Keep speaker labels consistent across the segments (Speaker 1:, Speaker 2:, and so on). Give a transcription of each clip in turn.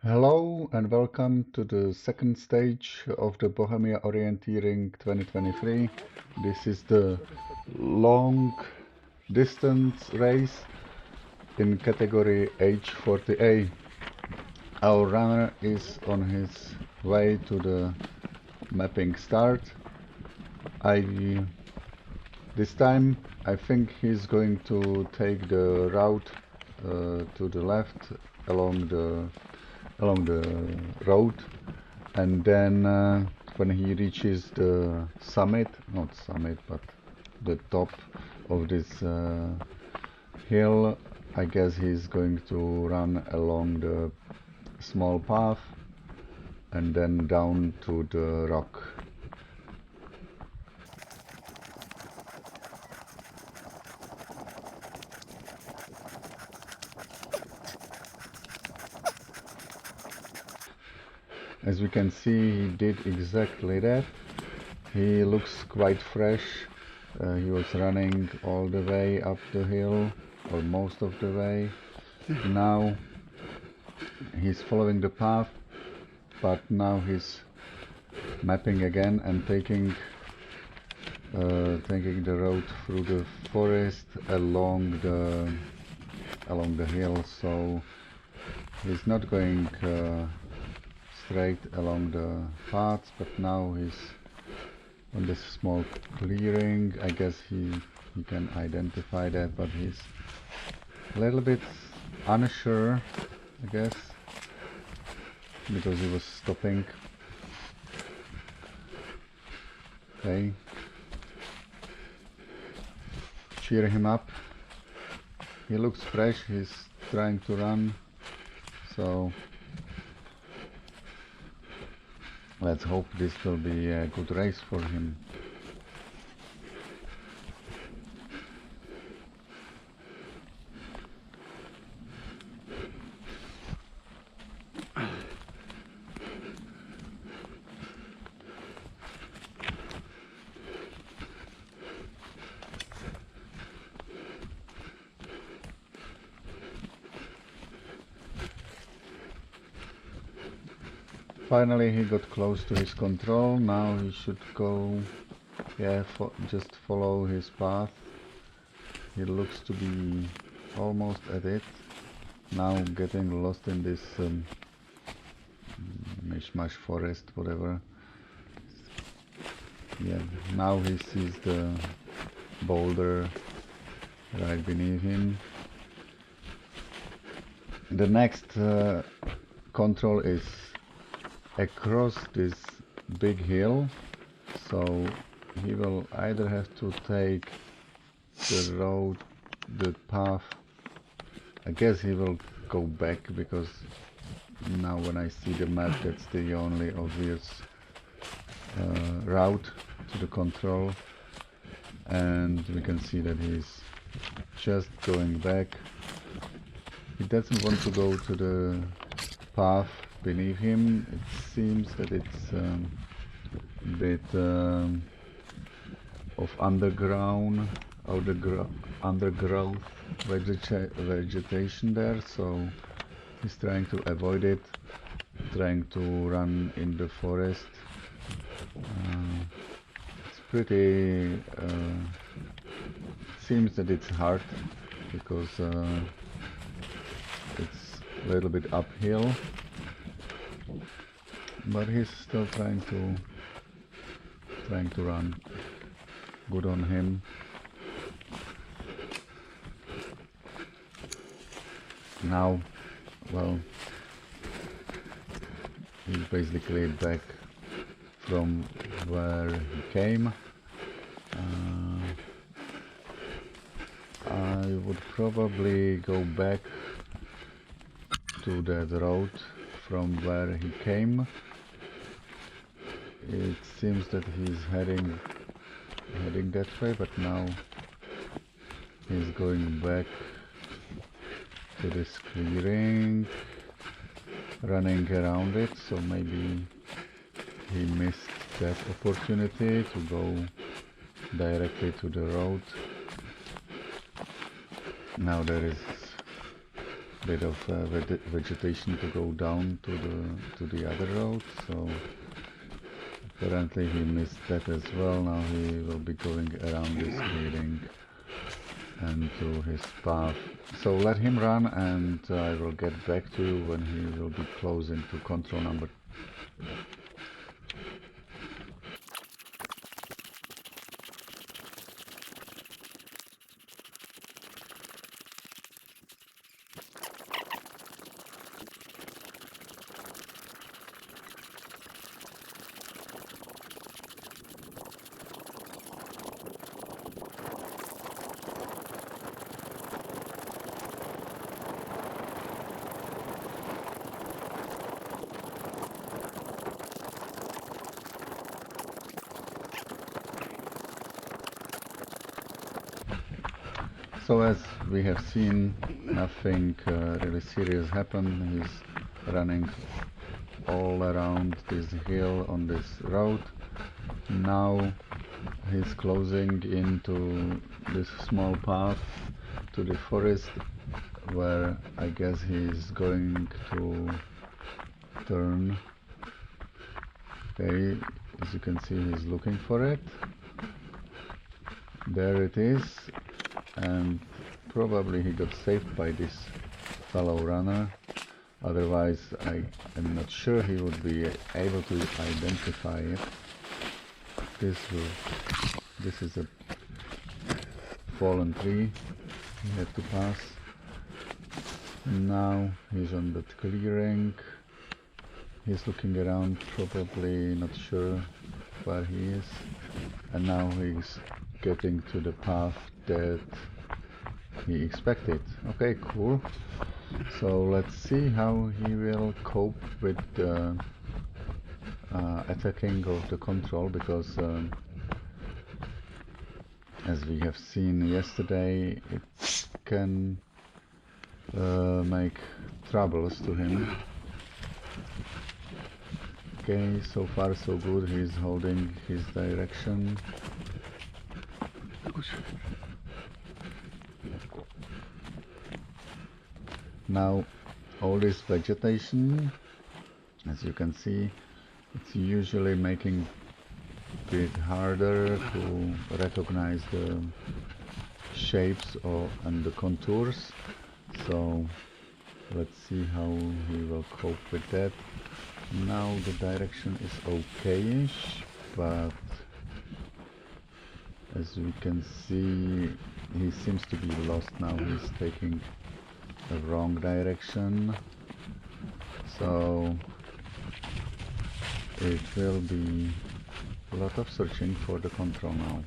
Speaker 1: Hello and welcome to the second stage of the Bohemia Orienteering 2023. This is the long distance race in category H40A. Our runner is on his way to the mapping start. This time I think he's going to take the route to the left along the road, and then when he reaches the summit, not summit, but the top of this hill, I guess he's going to run along the small path and then down to the rock. As we can see, he did exactly that. He looks quite fresh. He was running all the way up the hill, or most of the way. Now he's following the path, but now he's mapping again and taking the road through the forest along the hill. So he's not going straight along the paths, but now he's on this small clearing. I guess he can identify that, but he's a little bit unsure, I guess, because he was stopping. Okay, cheer him up. He looks fresh. He's trying to run, so let's hope this will be a good race for him. Finally he got close to his control. Now he should go, just follow his path. He looks to be almost at it. Now getting lost in this mishmash forest, whatever. Yeah, now he sees the boulder right beneath him. The next control is across this big hill, so he will either have to take the road, the path. I guess he will go back, because now when I see the map, that's the only obvious route to the control, and we can see that he's just going back. He doesn't want to go to the path beneath him. It seems that it's a bit of undergrowth vegetation there, so he's trying to avoid it, trying to run in the forest. It's pretty seems that it's hard, because it's a little bit uphill, but he's still trying to run. Good on him. Now, well, he's basically back from where he came. I would probably go back to that road from where he came. It seems that he's heading that way, but now he's going back to this clearing, running around it, so maybe he missed that opportunity to go directly to the road. Now there is bit of vegetation to go down to the other road. So apparently he missed that as well. Now he will be going around this building and to his path. So let him run, and I will get back to you when he will be closing to control number. So as we have seen, nothing really serious happened. He's running all around this hill on this road. Now he's closing into this small path to the forest, where I guess he's going to turn. Okay, as you can see, he's looking for it. There it is. And probably he got saved by this fellow runner, otherwise I am not sure he would be able to identify it. This is a fallen tree he had to pass. Now he's on that clearing. He's looking around, probably not sure where he is, and now he's getting to the path that he expected. Okay, cool. So let's see how he will cope with the attacking of the control, because as we have seen yesterday, it can make troubles to him. Okay, so far so good. He's holding his direction. Now all this vegetation, as you can see, it's usually making it harder to recognize the shapes and the contours. So let's see how he will cope with that. Now the direction is okayish, but as we can see, he seems to be lost now. He's taking the wrong direction, so it will be a lot of searching for the control now,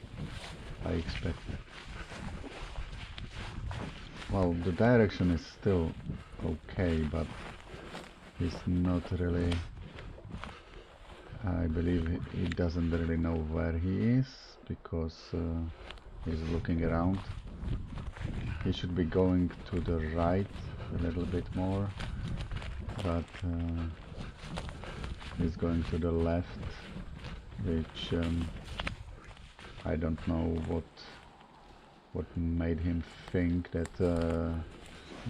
Speaker 1: I expect. Well, the direction is still okay, but he's not really, I believe he doesn't really know where he is, because he's looking around. He should be going to the right a little bit more, but he's going to the left, which I don't know what made him think that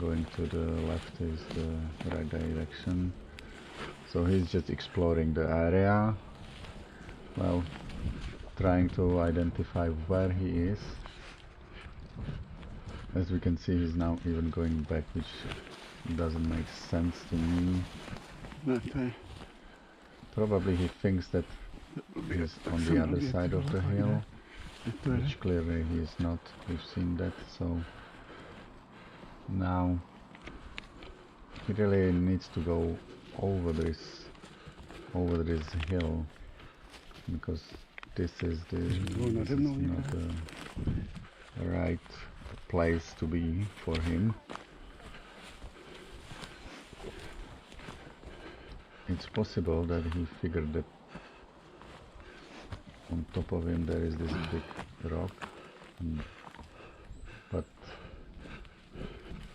Speaker 1: going to the left is the right direction. So he's just exploring the area, well, trying to identify where he is. As we can see, he's now even going back, which doesn't make sense to me.
Speaker 2: Okay.
Speaker 1: Probably he thinks that he's on the other side of the hill, which clearly he is not. We've seen that. So now he really needs to go over this hill, because this is not the right place to be for him. It's possible that he figured that on top of him there is this big rock, but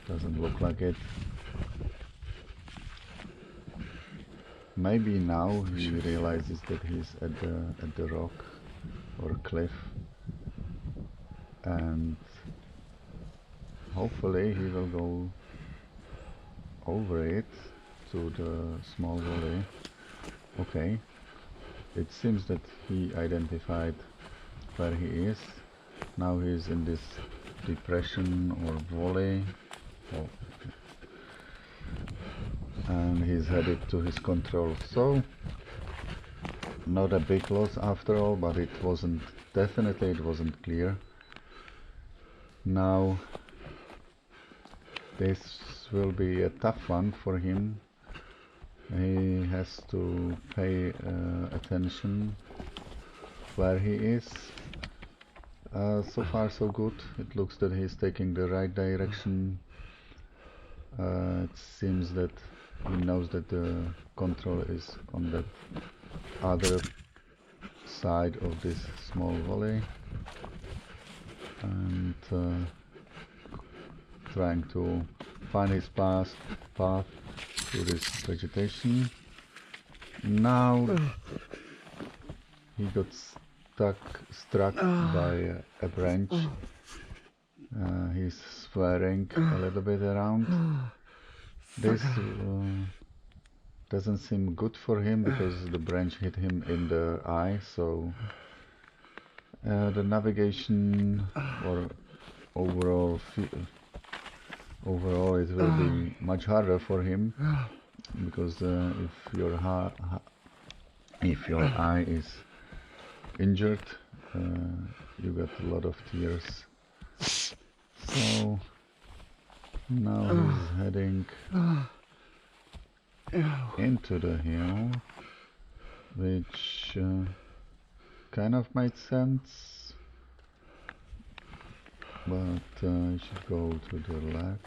Speaker 1: doesn't look like it. Maybe now he realizes that he's at the rock or cliff, and hopefully he will go over it to the small valley. Okay, it seems that he identified where he is. Now he's in this depression or valley. Oh. And he's headed to his control. So not a big loss after all, but it wasn't clear. Now this will be a tough one for him. He has to pay attention where he is. So far so good. It looks that he's taking the right direction. It seems that he knows that the control is on that other side of this small valley, and trying to find his path through this vegetation. Now he got struck by a branch. He's swearing a little bit around. This doesn't seem good for him because the branch hit him in the eye, so the navigation or overall it will be much harder for him, because if your eye is injured, you get a lot of tears. So now he's heading into the hill, which kind of made sense, but I should go to the left.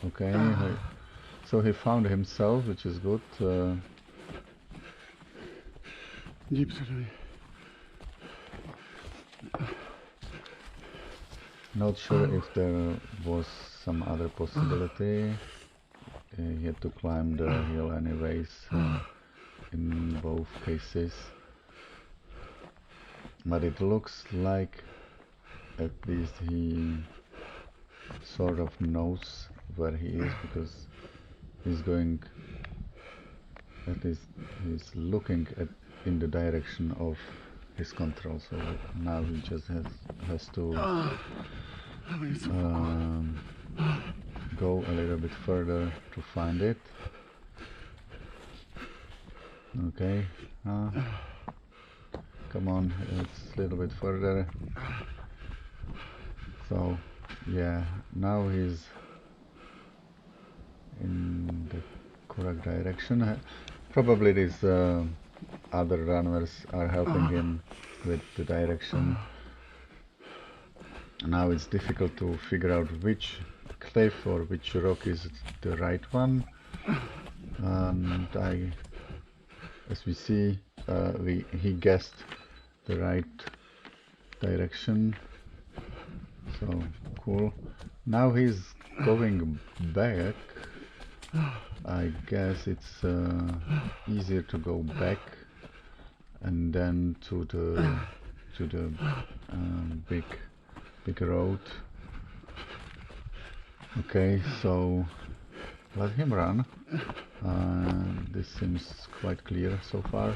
Speaker 1: Okay, so he found himself, which is good. Not sure if there was some other possibility. He had to climb the hill anyways, in both cases. But it looks like at least he sort of knows where he is, because he's going, at least he's looking in the direction of his control. So now he just has to go a little bit further to find it. Okay, come on, it's a little bit further. So yeah, now he's in the correct direction. Probably these other runners are helping him with the direction. Now it's difficult to figure out which cliff or which rock is the right one, and as we see, he guessed the right direction, so cool. Now he's going back. I guess it's easier to go back and then to the big road. Okay, so let him run. This seems quite clear so far.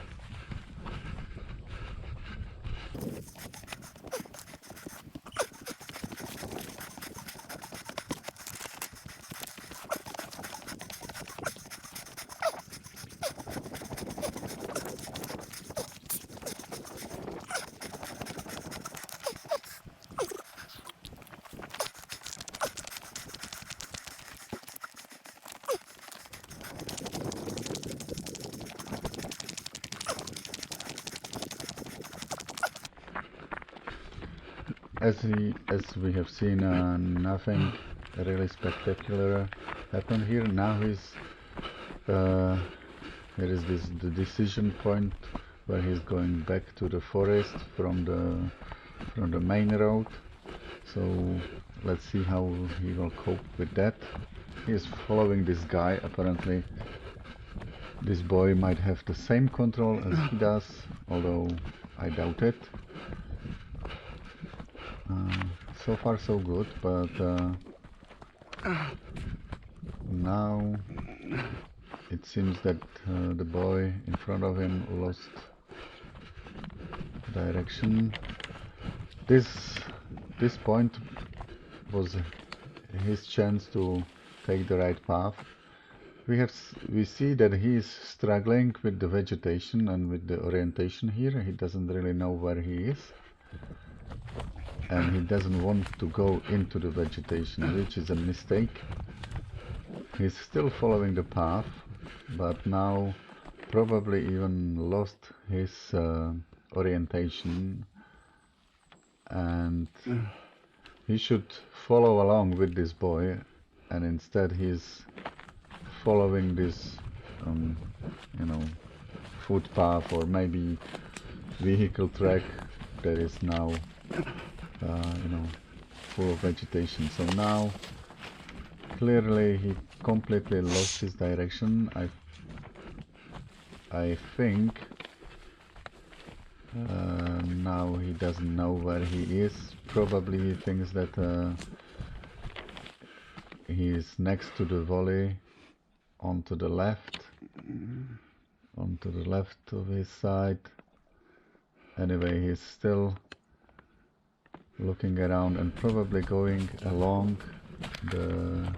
Speaker 1: As we have seen, nothing really spectacular happened here. Now here is the decision point where he's going back to the forest from the main road. So let's see how he will cope with that. He is following this guy. Apparently this boy might have the same control as he does, although I doubt it. So far so good, but Now it seems that the boy in front of him lost direction. This point was his chance to take the right path. We see that he is struggling with the vegetation and with the orientation here. He doesn't really know where he is, and he doesn't want to go into the vegetation, which is a mistake. He's still following the path, but now probably even lost his orientation, and he should follow along with this boy, and instead he's following this footpath or maybe vehicle track that is now full of vegetation. So now clearly he completely lost his direction. I think now he doesn't know where he is. Probably he thinks that he is next to the valley onto the left of his side. Anyway, he's still looking around and probably going along the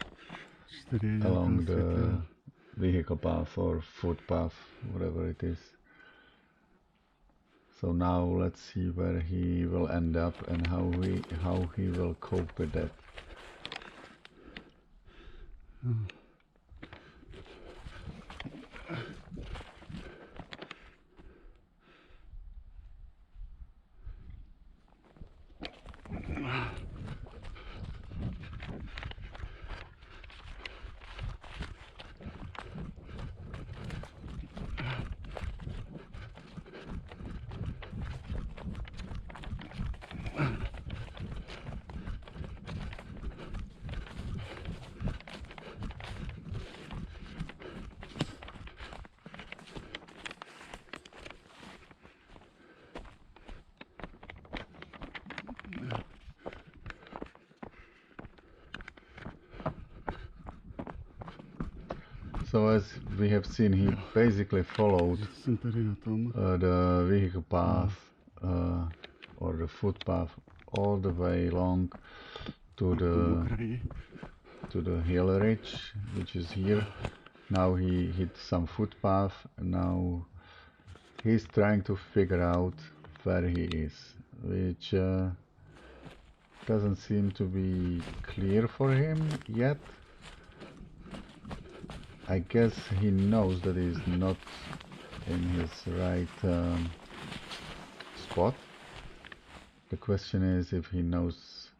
Speaker 1: vehicle path or footpath, whatever it is. So now let's see where he will end up and how he will cope with that. So as we have seen, he basically followed the vehicle path or the footpath all the way along to the hill ridge, which is here. Now he hit some footpath, and now he's trying to figure out where he is, which doesn't seem to be clear for him yet. I guess he knows that he's not in his right spot. The question is if he knows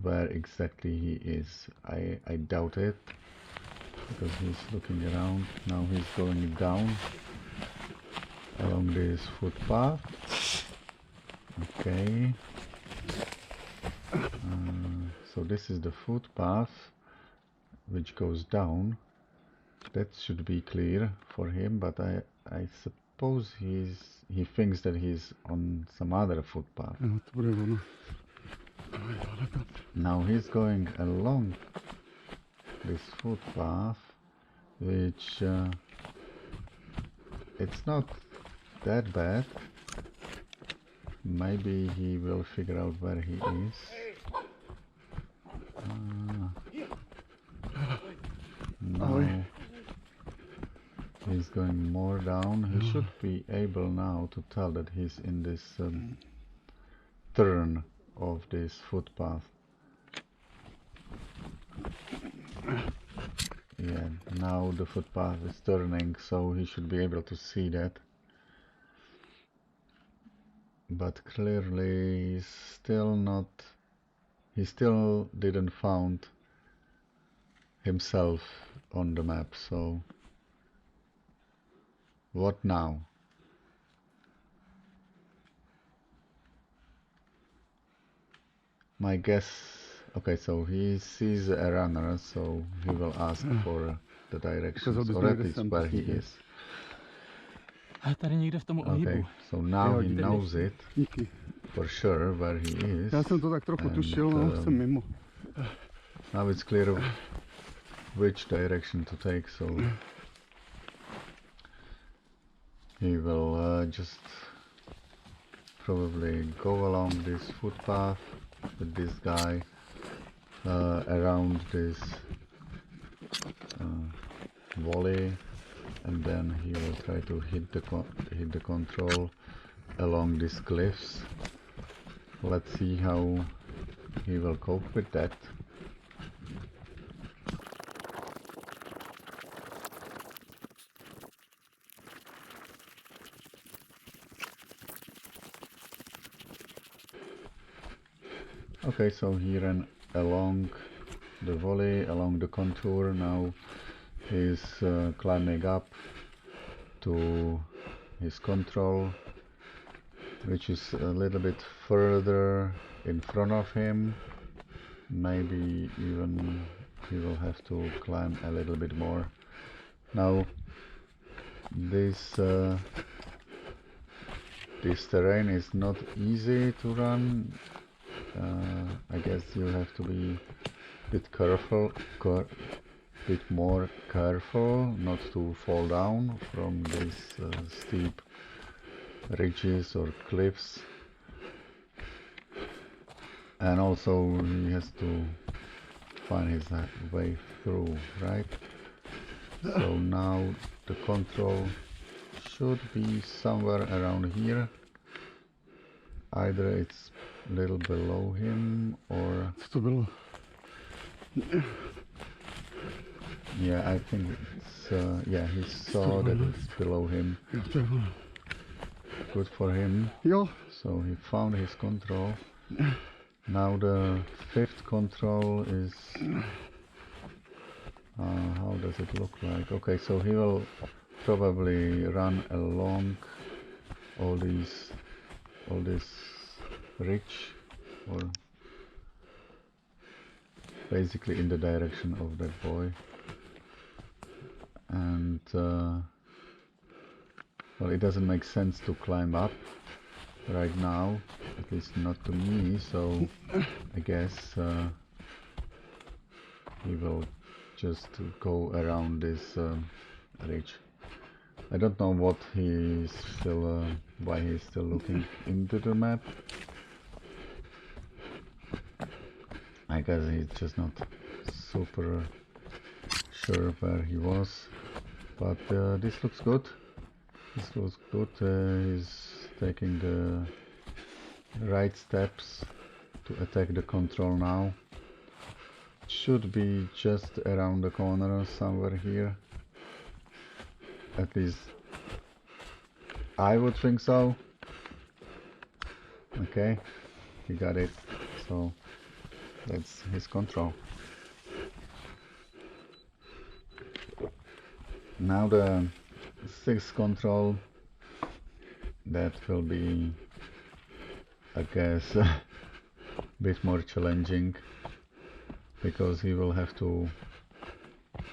Speaker 1: where exactly he is. I doubt it, because he's looking around. Now he's going down along this footpath. Okay. So this is the footpath which goes down. That should be clear for him, but I suppose he thinks that he's on some other footpath. Now he's going along this footpath, which it's not that bad. Maybe he will figure out where he is. Now he's going more down. He should be able now to tell that he's in this turn of this footpath. Yeah, now the footpath is turning, so he should be able to see that. But clearly he's still not, he still didn't found himself on the map, so what now? My guess, okay, so he sees a runner, so he will ask for the directions, or at least where he is. Okay, so now he knows it for sure where he is. And, now it's clear which direction to take, so he will just probably go along this footpath with this guy around this volley, and then he will try to hit the control along these cliffs. Let's see how he will cope with that. Okay, so he ran along the volley, along the contour. Now he's climbing up to his control, which is a little bit further in front of him. Maybe even he will have to climb a little bit more. Now this terrain is not easy to run. I guess you have to be a bit careful, bit more careful not to fall down from these steep ridges or cliffs, and also he has to find his way through, right? So now the control should be somewhere around here. Either it's a little below him or...
Speaker 2: Still below.
Speaker 1: Yeah, I think it's... yeah, he saw that it's below him. Good for him.
Speaker 2: Yeah.
Speaker 1: So he found his control. Now the fifth control is... how does it look like? Okay, so he will probably run along all this ridge, or basically in the direction of that boy. And well, it doesn't make sense to climb up right now, at least not to me, so I guess he will just go around this ridge. I don't know what he's still, why he's still looking into the map. I guess he's just not super sure where he was, but this looks good. This looks good. He's taking the right steps to attack the control now. Should be just around the corner somewhere here. At least I would think so. Okay, he got it. So that's his control. Now the sixth control, that will be, I guess, a bit more challenging, because he will have to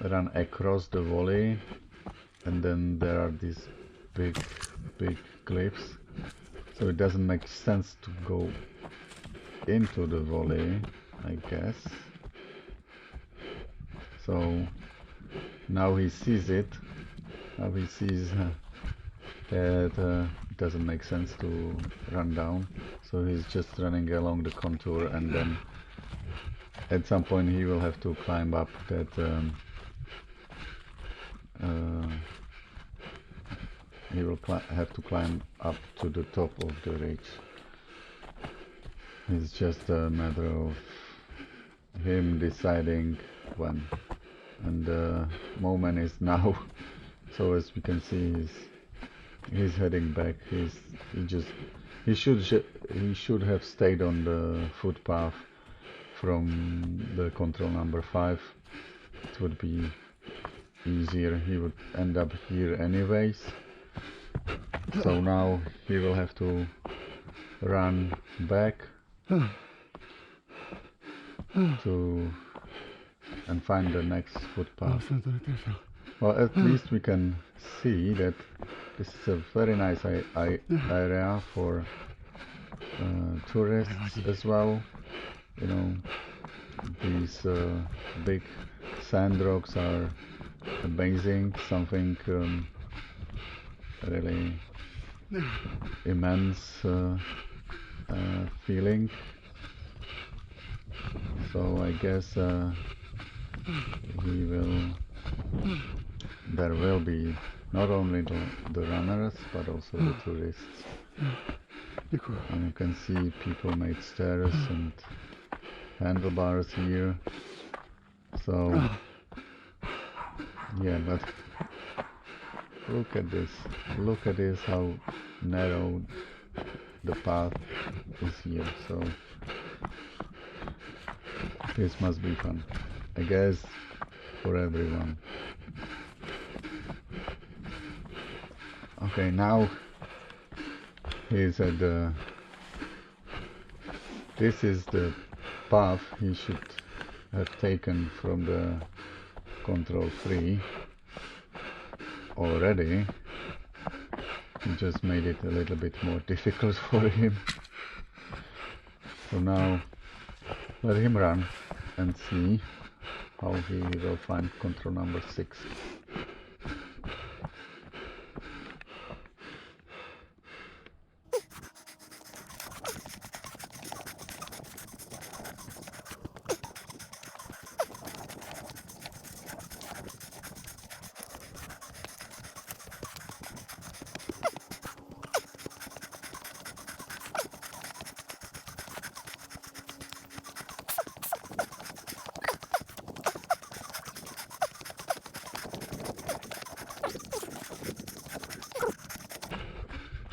Speaker 1: run across the valley, and then there are these big cliffs, so it doesn't make sense to go into the valley, I guess. So now he sees it. Now he sees that it doesn't make sense to run down, so he's just running along the contour, and then at some point he will have to climb up that he will have to climb up to the top of the ridge. It's just a matter of him deciding when, and the moment is now. So as we can see, he's heading back. He should have stayed on the footpath from the control number 5. It would be easier. He would end up here anyways. So now he will have to run back to and find the next footpath. Well, at least we can see that this is a very nice area for tourists as well. You know, these big Sand rocks are amazing, something really immense feeling. So I guess there will be not only the runners but also the tourists. And you can see people made stairs and handlebars here. So yeah, but look at this, how narrow the path is here. So this must be fun, I guess, for everyone. Okay, now he's at the... This is the path he should have taken from the control 3 already. He just made it a little bit more difficult for him. So now let him run and see how he will find control number 6.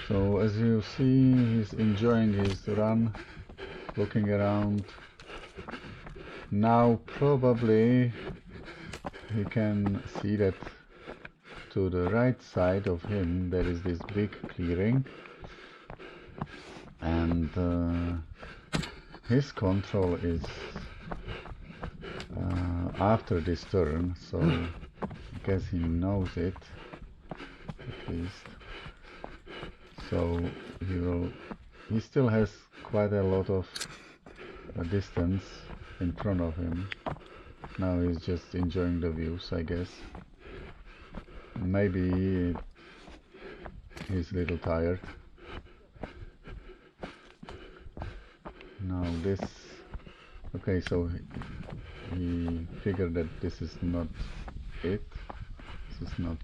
Speaker 1: So as you see, he's enjoying his run, looking around. Now probably he can see that to the right side of him there is this big clearing, and his control is after this turn, so I guess he knows it at least. So he still has quite a lot of distance in front of him. Now he's just enjoying the views, I guess. Maybe he's a little tired. Now this... Okay, so he figured that this is not it. This is not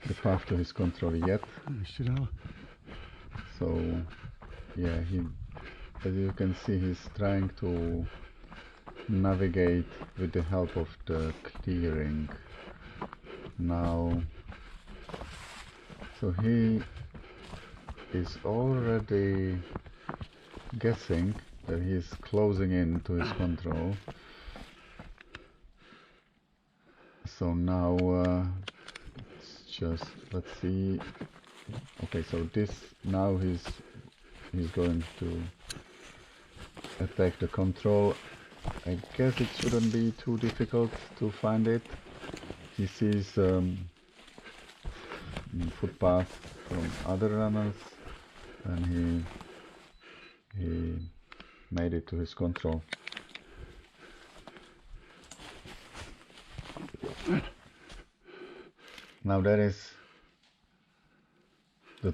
Speaker 1: the path to his control yet. So yeah, as you can see, he's trying to navigate with the help of the clearing. Now, so he is already guessing that he's closing in to his control. So now let's see. Okay, so now he's going to attack the control. I guess it shouldn't be too difficult to find it. He sees footpath from other runners, and he made it to his control. Now the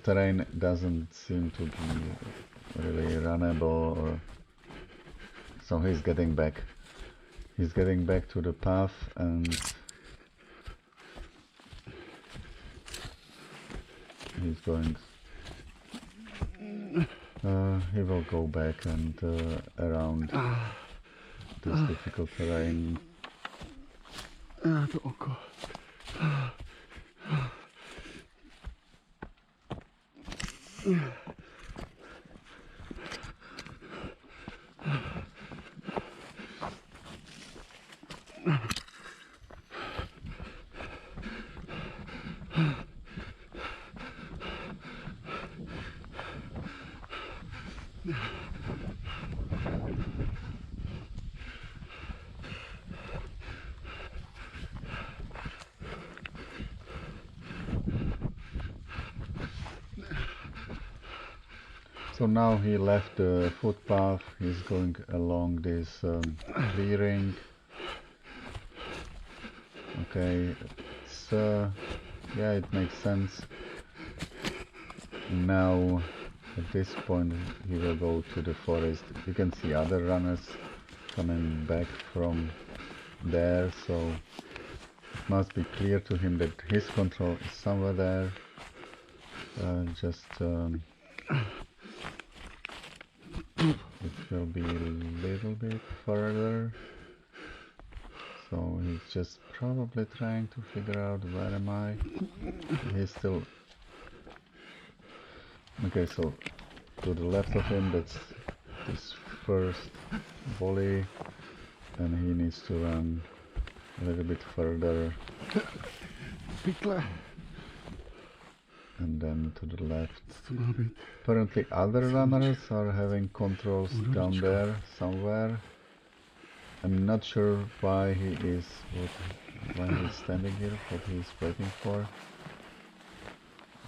Speaker 1: terrain doesn't seem to be really runnable, so he's getting back to the path, and he's going he will go back and around this difficult terrain. So now he left the footpath, he's going along this clearing. Okay, it's, yeah, it makes sense. Now at this point he will go to the forest. You can see other runners coming back from there, so it must be clear to him that his control is somewhere there. It will be a little bit further, so he's just probably trying to figure out where am I. He's still okay, so to the left of him, that's this first volley, and he needs to run a little bit further, and then to the left. Apparently other runners are having controls down there somewhere. I'm not sure why he is, why he's standing here, what he's waiting for.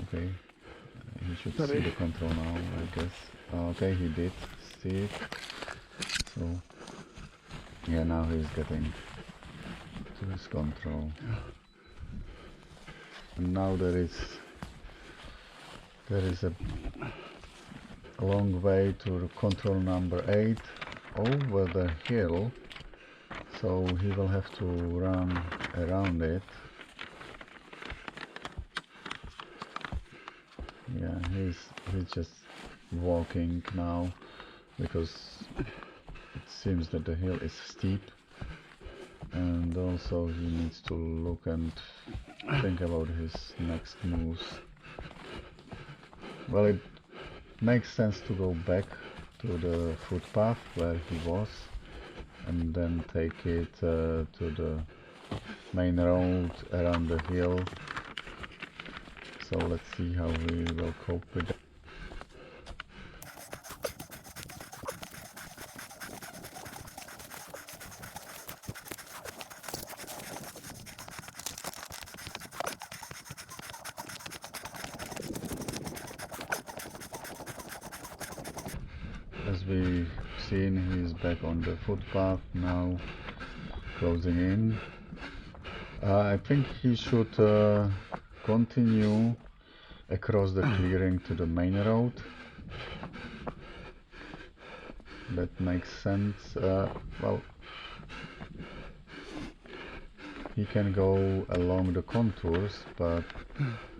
Speaker 1: Okay, he should see the control now, I guess. Okay, he did see it. So, yeah, now he's getting to his control. And now there is a long way to control number 8 over the hill, so he will have to run around it. Yeah, he's just walking now because it seems that the hill is steep, and also he needs to look and think about his next moves. Well, it makes sense to go back to the footpath where he was and then take it to the main road around the hill. So let's see how we will cope with that. As we've seen, he's back on the footpath now, closing in. I think he should continue across the clearing to the main road. That makes sense. Well, he can go along the contours, but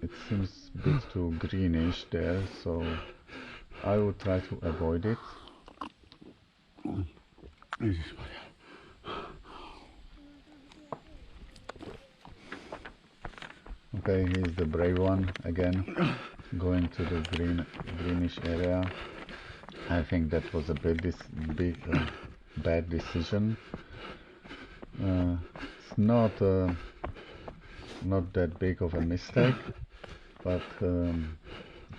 Speaker 1: it seems a bit too greenish there, so I would try to avoid it. Okay, he's the brave one again, going to the greenish area. I think that was a bad decision. It's not that big of a mistake, but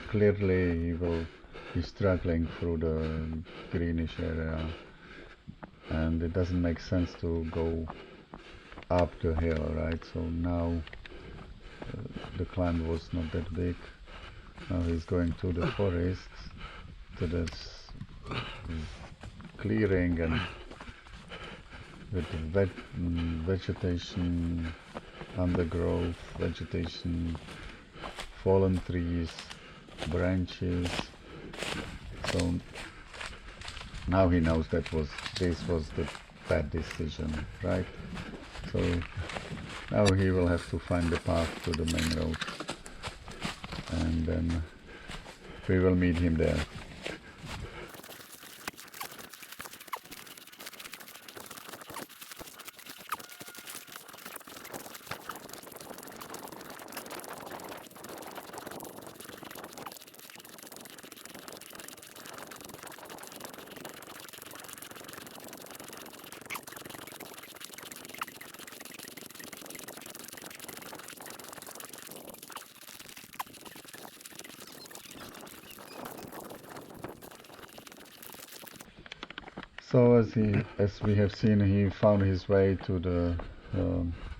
Speaker 1: clearly he will be struggling through the greenish area, and it doesn't make sense to go up the hill, right? So now the climb was not that big. Now he's going to the forest, to this clearing, and with vegetation, undergrowth, vegetation, fallen trees, branches. So now he knows this was the bad decision, right? So now he will have to find the path to the main road, and then we will meet him there. So as we have seen, he found his way to the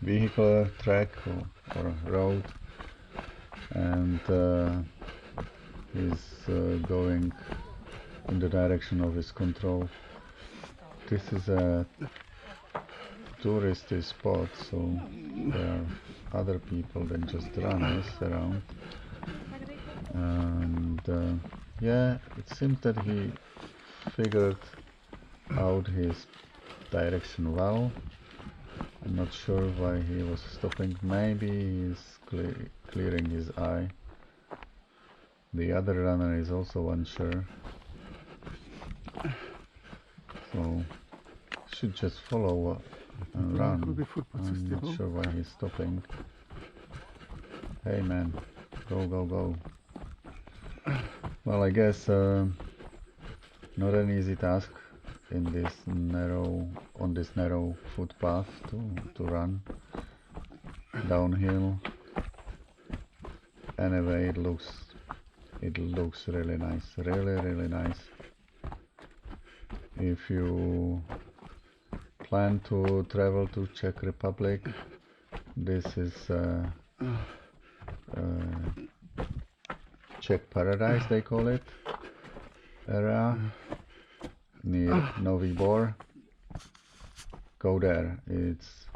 Speaker 1: vehicular track or road, and he's going in the direction of his control. This is a touristy spot, so there are other people than just runners around. And yeah, it seems that he figured out his direction well. I'm not sure why he was stopping. Maybe he's clearing his eye. The other runner is also unsure. So should just follow and run. I'm not sure why he's stopping. Hey man, go, go, go. Well, I guess not an easy task in this on this narrow footpath to run downhill. Anyway, it looks really nice, really nice. If you plan to travel to Czech Republic, this is Czech Paradise, they call it, area near Nový Bor. Go there, it's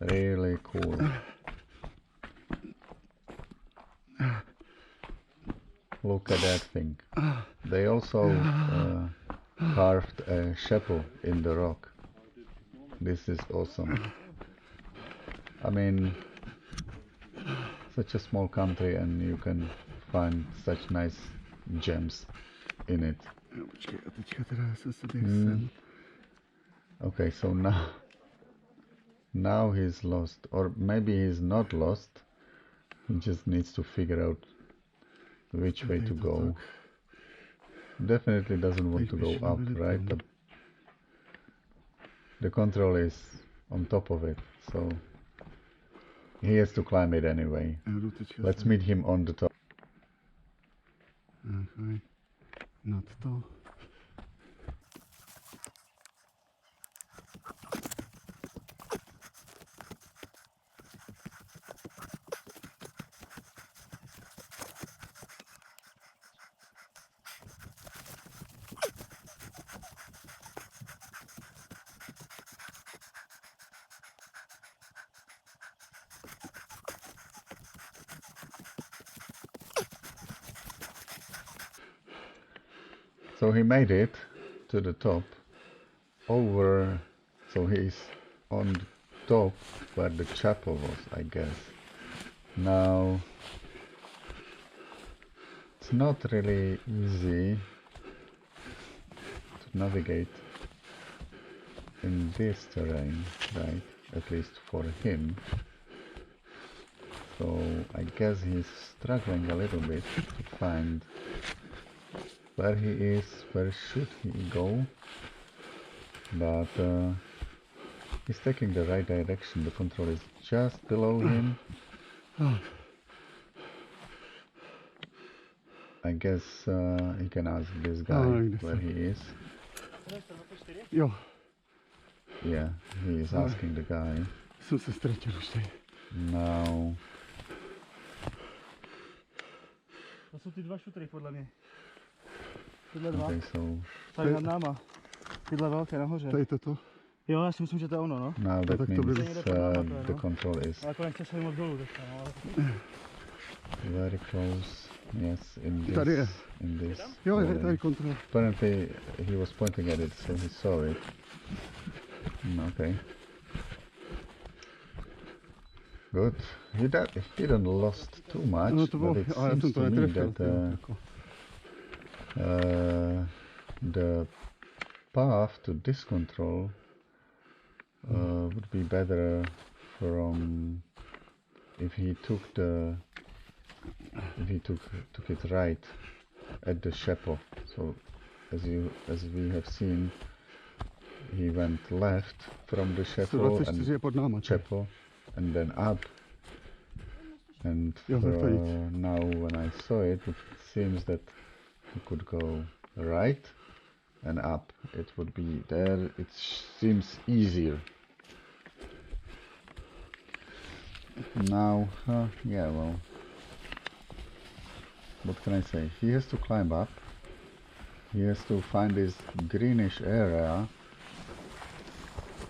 Speaker 1: really cool. Look at that thing. They also carved a chapel in the rock. This is awesome. I mean, such a small country and you can find such nice gems in it. Okay, so now he's lost, or maybe he's not lost. He just needs to figure out which way to go. Definitely doesn't want to go up, right? But the control is on top of it, so he has to climb it anyway. Let's meet him on the top.
Speaker 2: Nad to.
Speaker 1: So he made it to the top, so he's on the top where the chapel was, I guess. Now, it's not really easy to navigate in this terrain, right? At least for him. So I guess he's struggling a little bit to find where he is, where should he go, but he's taking the right direction. The control is just below him. I guess he can ask this guy where he is. Yeah, he is asking the guy. Now...
Speaker 2: To jsou ty dva šutry podle mě. Tyhle dva.
Speaker 1: Okay, so...
Speaker 2: Tady nad náma. Tyhle velké nahoře. Tady toto? Jo, já si myslím, že to je ono, no.
Speaker 1: Now that means the control is very close. Yes, in this. Apparently he was pointing at it, so he saw it. Okay. Good. He didn't lost too much, but it seems to me that the path to this control would be better from if he took it right at the chapel. So as we have seen, he went left from the chapel and then up, and now when I saw it, it seems that he could go right and up. It would be there. It seems easier. Now, yeah, well, what can I say? He has to climb up, He has to find this greenish area,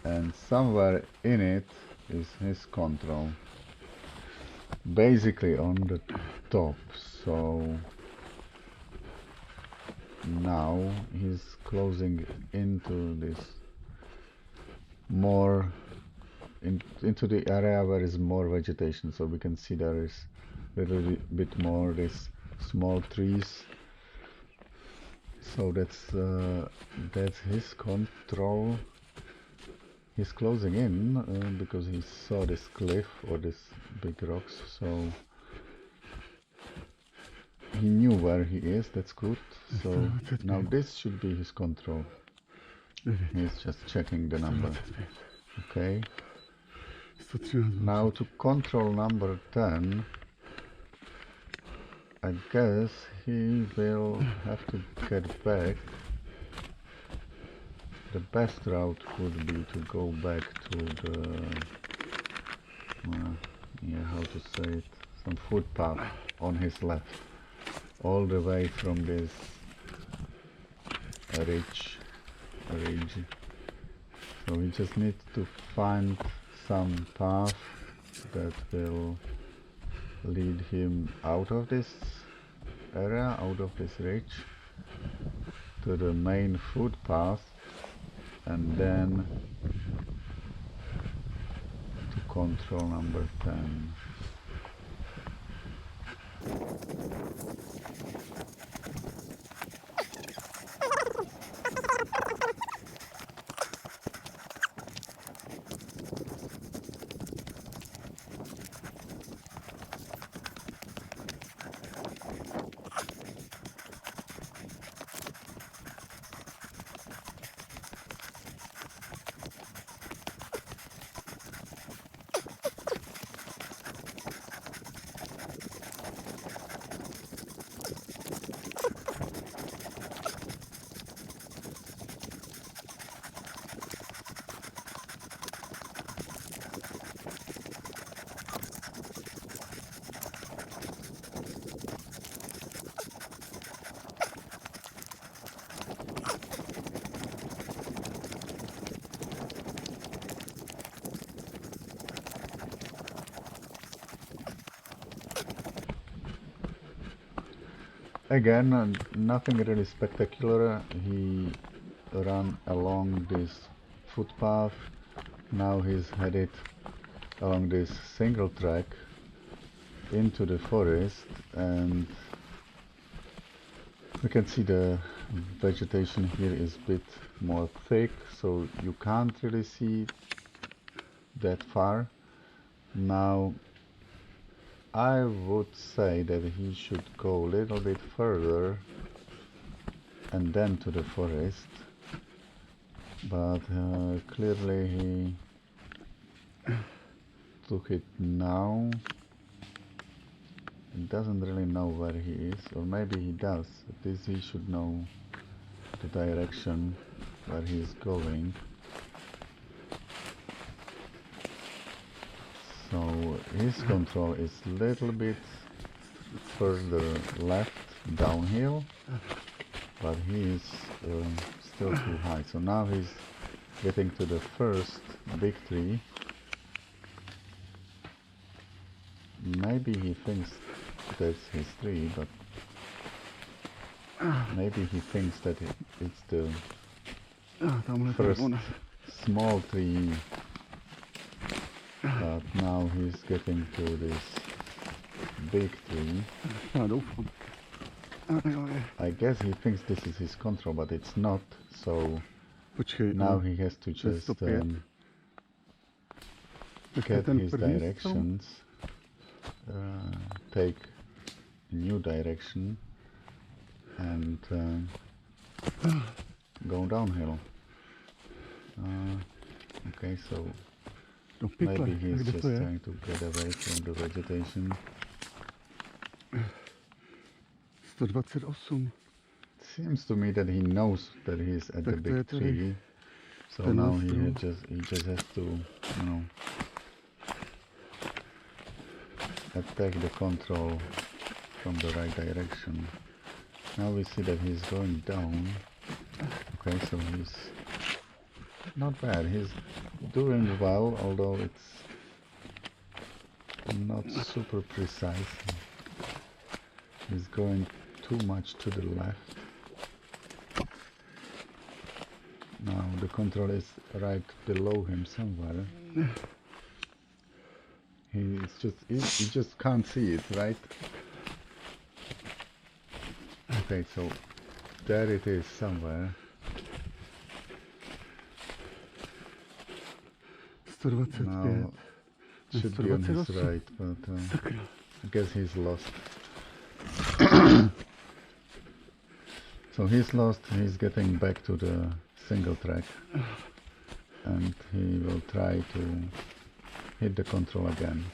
Speaker 1: and somewhere in it is his control. Basically on the top, so now he's closing into this more into the area where is more vegetation, so we can see there is a little bit more this small trees. So that's his control. He's closing in because he saw this cliff or this big rocks, so he knew where he is. That's good. So now this should be his control. He's just checking the number. Okay. Now to control number 10, I guess he will have to get back. The best route would be to go back to the, yeah, how to say it, some footpath on his left, all the way from this ridge. So we just need to find some path that will lead him out of this area, out of this ridge, to the main footpath, and then to control number 10. Again, nothing really spectacular. He ran along this footpath. Now he's headed along this single track into the forest, and we can see the vegetation here is a bit more thick, so you can't really see that far. Now I would say that he should go a little bit further and then to the forest, but clearly he took it now. He doesn't really know where he is, or maybe he does. At least he should know the direction where he is going. So his control is a little bit further left downhill, but he is still too high. So now he's getting to the first big tree. Maybe he thinks that's his tree, but maybe he thinks that it's the first small tree. But now he's getting to this big tree. I guess he thinks this is his control, but it's not, so now he has to just get his directions, take a new direction, and go downhill. Okay, so maybe he's just trying to get away from the vegetation.
Speaker 2: 128.
Speaker 1: Seems to me that he knows that he's at the big tree, so now he just has to, you know, attack the control from the right direction. Now we see that he's going down. Okay, so he's not bad. He's doing well, although it's not super precise. He's going too much to the left. Now the control is right below him somewhere. He just can't see it, right? Okay, so there it is somewhere.
Speaker 2: 125.
Speaker 1: Now it should be on his right, but I guess he's lost. So he's lost, he's getting back to the single track, and he will try to hit the control again.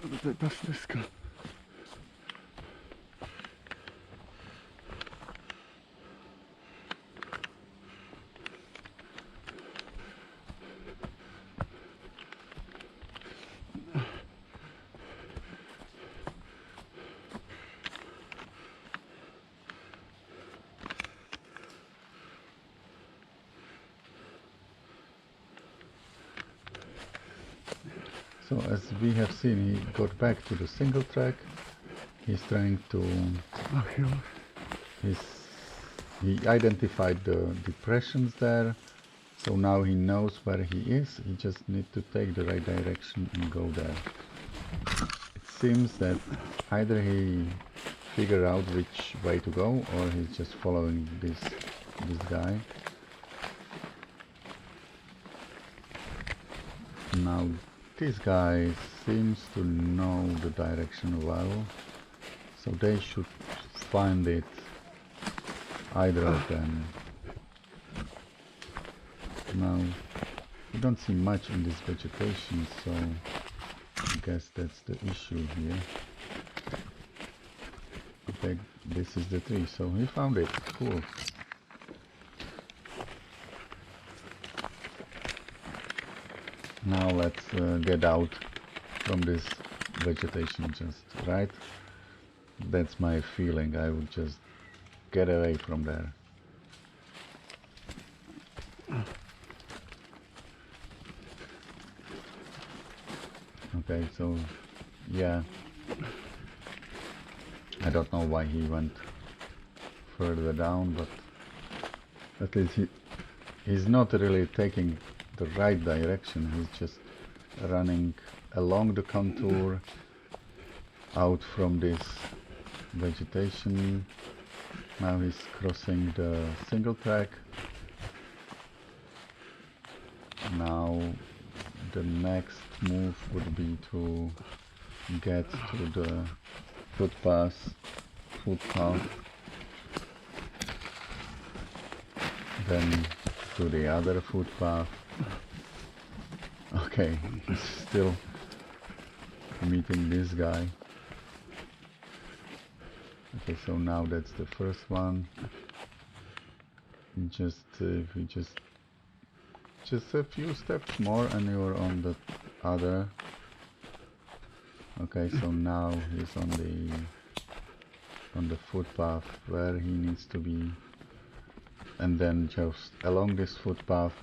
Speaker 2: To je ta stezka.
Speaker 1: So as we have seen, he got back to the single track. He's trying to... He identified the depressions there, so now he knows where he is. He just needs to take the right direction and go there. It seems that either he figured out which way to go, or he's just following this guy. Now this guy seems to know the direction well, so they should find it, either of them. Now we don't see much in this vegetation, so I guess that's the issue here. Okay, this is the tree, so he found it. Cool. Now let's get out from this vegetation, just right. That's my feeling. I would just get away from there. Okay, so yeah, I don't know why he went further down, but at least he's not really taking the right direction. He's just running along the contour out from this vegetation. Now he's crossing the single track. Now the next move would be to get to the footpath, then to the other footpath. Okay, he's still meeting this guy. Okay, so now that's the first one. Just a few steps more and you're on the other. Okay, so now he's on the footpath where he needs to be, and then just along this footpath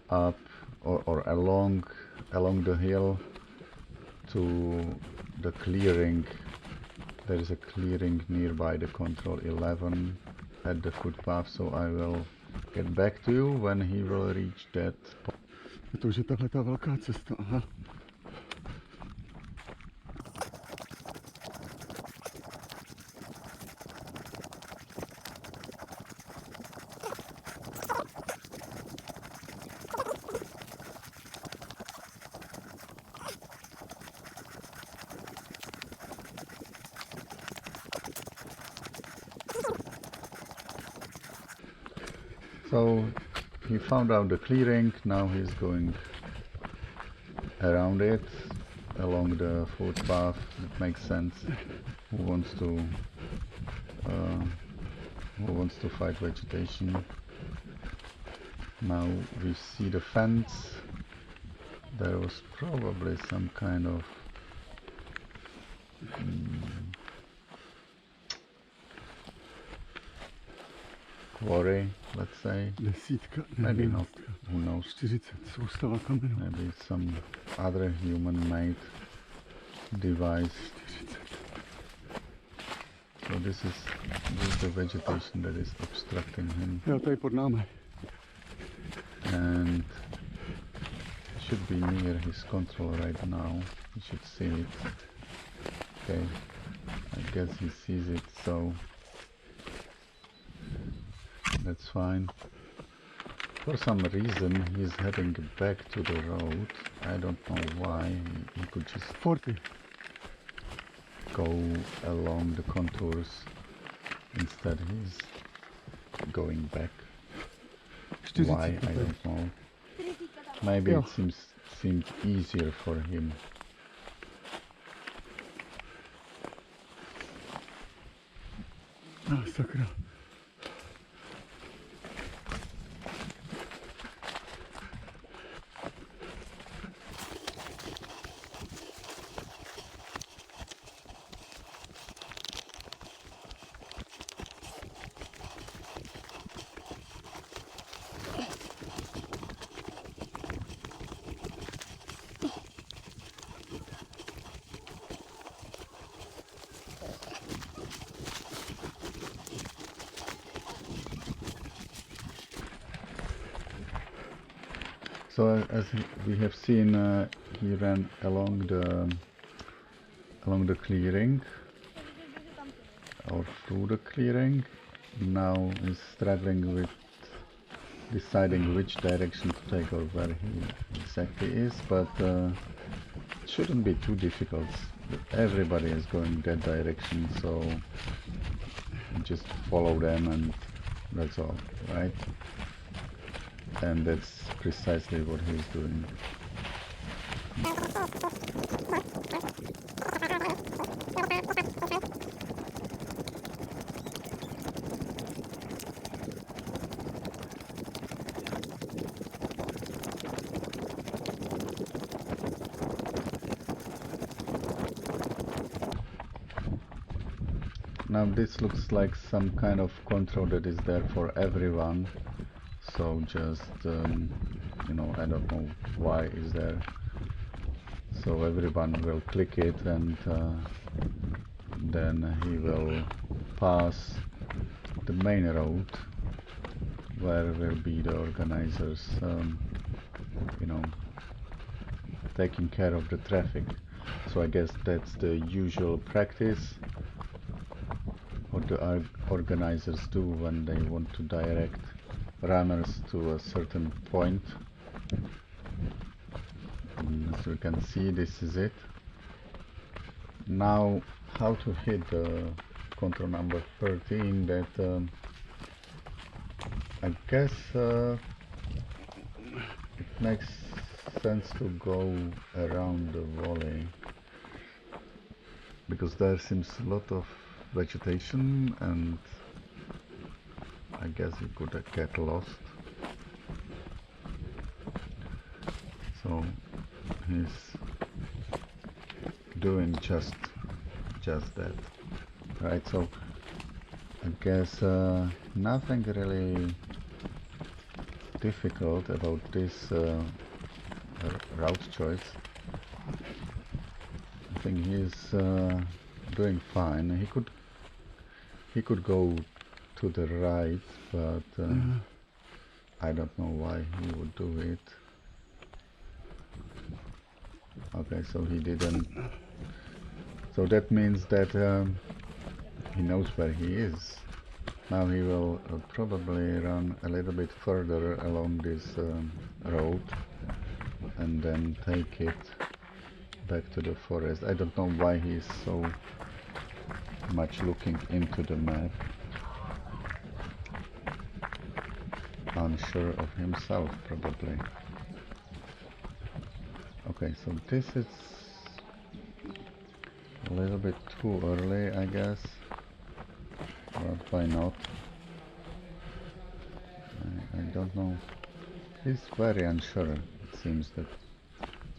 Speaker 1: up or along the hill to the clearing. There is a clearing nearby the control 11 at the footpath, so I will get back to you when he will reach that point.
Speaker 2: To už je tahle ta velká cesta, aha.
Speaker 1: So he found out the clearing, now he's going around it. along the footpath. It makes sense. Who wants to fight vegetation? Now we see the fence. There was probably some kind of quarry, let's say. Maybe not, who knows. Maybe some other human-made device. So this is the vegetation that is obstructing him. And should be near his control right now. He should see it. Okay, I guess he sees it, so that's fine. For some reason he's heading back to the road. I don't know why. He could just go along the contours. Instead he's going back. Why, I don't know. Maybe it seemed easier for him.
Speaker 2: Sakra.
Speaker 1: So as we have seen, he ran along the clearing or through the clearing. Now he's struggling with deciding which direction to take or where he exactly is, but it shouldn't be too difficult. Everybody is going that direction, so just follow them and that's all, right? And that's precisely what he's doing. Now this looks like some kind of control that is there for everyone. So just, you know, I don't know why is there. So everyone will click it and then he will pass the main road where will be the organizers, you know, taking care of the traffic. So I guess that's the usual practice what the organizers do when they want to direct runners to a certain point. And as you can see, this is it. Now how to hit the control number 13, that I guess it makes sense to go around the valley because there seems a lot of vegetation and I guess you could get lost. So he's doing just that, right? So I guess nothing really difficult about this route choice. I think he's doing fine. He could go to the right, but I don't know why he would do it. Okay, so he didn't. So that means that he knows where he is. Now he will probably run a little bit further along this road and then take it back to the forest. I don't know why he's so much looking into the map. Unsure of himself, probably. Okay, so this is a little bit too early, I guess, but why not? I don't know. He's very unsure. It seems that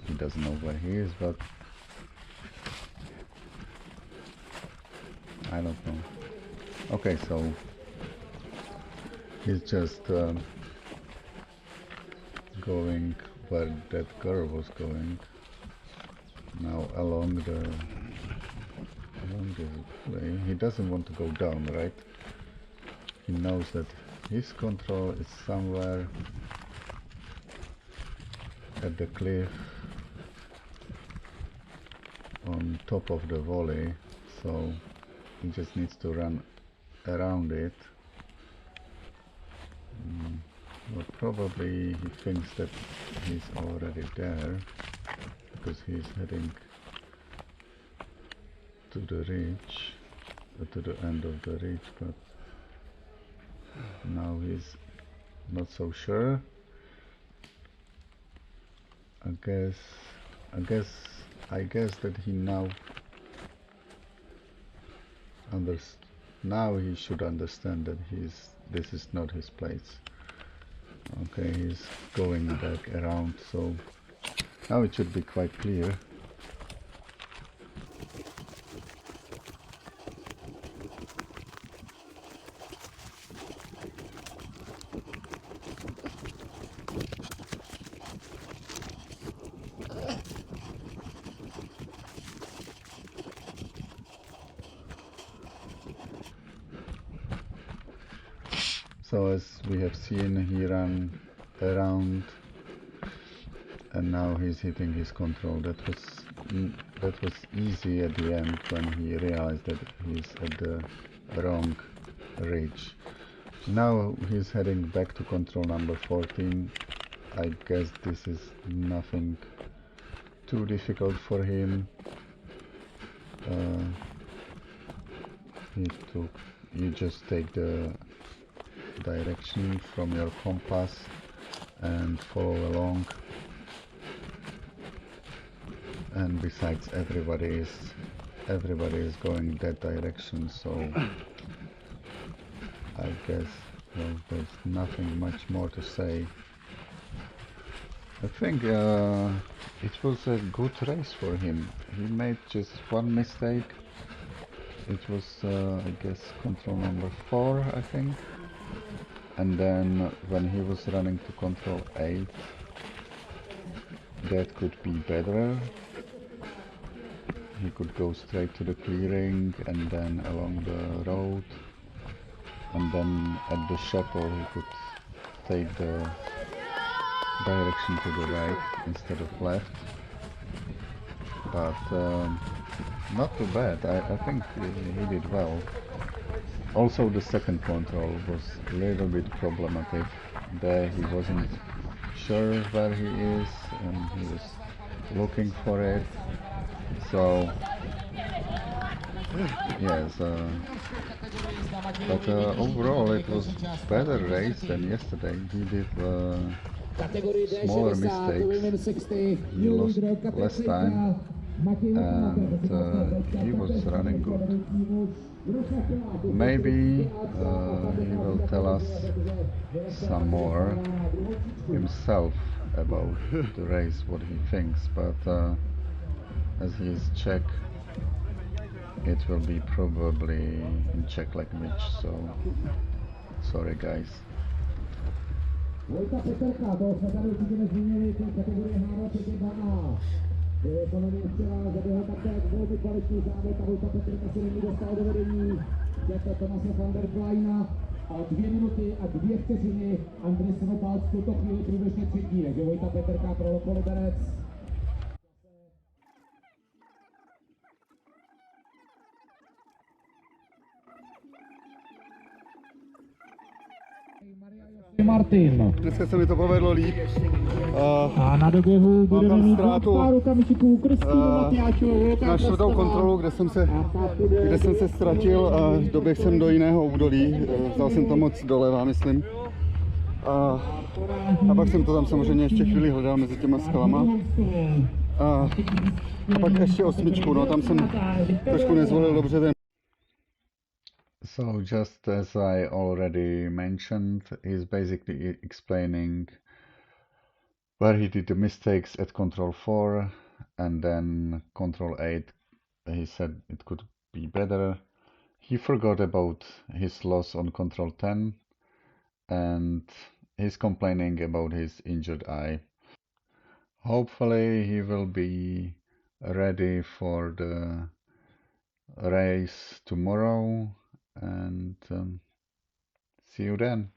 Speaker 1: he doesn't know where he is, but I don't know. Okay, so he's just going where that girl was going. Now along this way. He doesn't want to go down, right? He knows that his control is somewhere at the cliff on top of the valley, so he just needs to run around it. Well, probably he thinks that he's already there because he's heading to the ridge, to the end of the ridge, but now he's not so sure. I guess that he now he should understand that this is not his place. Okay, he's going back around, so now it should be quite clear. So as we have seen, he ran around and now he's hitting his control. That was easy at the end when he realized that he's at the wrong ridge. Now he's heading back to control number 14. I guess this is nothing too difficult for him. You just take the direction from your compass and follow along, and besides everybody is going that direction, so I guess, well, there's nothing much more to say. I think it was a good race for him. He made just one mistake. It was I guess control number 4, I think. And then when he was running to control 8, that could be better. He could go straight to the clearing and then along the road, and then at the chapel he could take the direction to the right instead of left. But not too bad. I think he did well. Also, the second control was a little bit problematic. There he wasn't sure where he is and he was looking for it. So yes, but overall it was better race than yesterday. He did smaller mistakes. He lost less time and he was running good. Maybe he will tell us some more himself about the race, what he thinks, but as he is Czech, it will be probably in Czech language, so sorry guys.
Speaker 3: Ekonomie včera zaběhl také velmi kvalitní závod a Vojta Petrka se nyní dostal do vedení Tomase van der Kleina a 2 minuty a 2 vteřiny Andrej Snopal v tuto chvíli průběžně třetí, takže Vojta Petrka pro Lokoloberec. Martin.
Speaker 2: Dneska se mi to povedlo líp.
Speaker 3: A na doběhu budeme mít
Speaker 2: ztrátu
Speaker 3: kamíčků Kristýnu Matyášovou.
Speaker 2: Na 4. kontrolu, kde jsem se ztratil a doběhl jsem do jiného údolí. Vzal jsem to moc doleva, myslím. A pak jsem to tam samozřejmě ještě chvíli hledal mezi těma skalama. A pak ještě 8, no tam jsem trošku nezvolil dobře ten.
Speaker 1: So just as I already mentioned, he's basically explaining where he did the mistakes at control 4 and then control 8. He said it could be better. He forgot about his loss on control 10 and he's complaining about his injured eye. Hopefully he will be ready for the race tomorrow and see you then.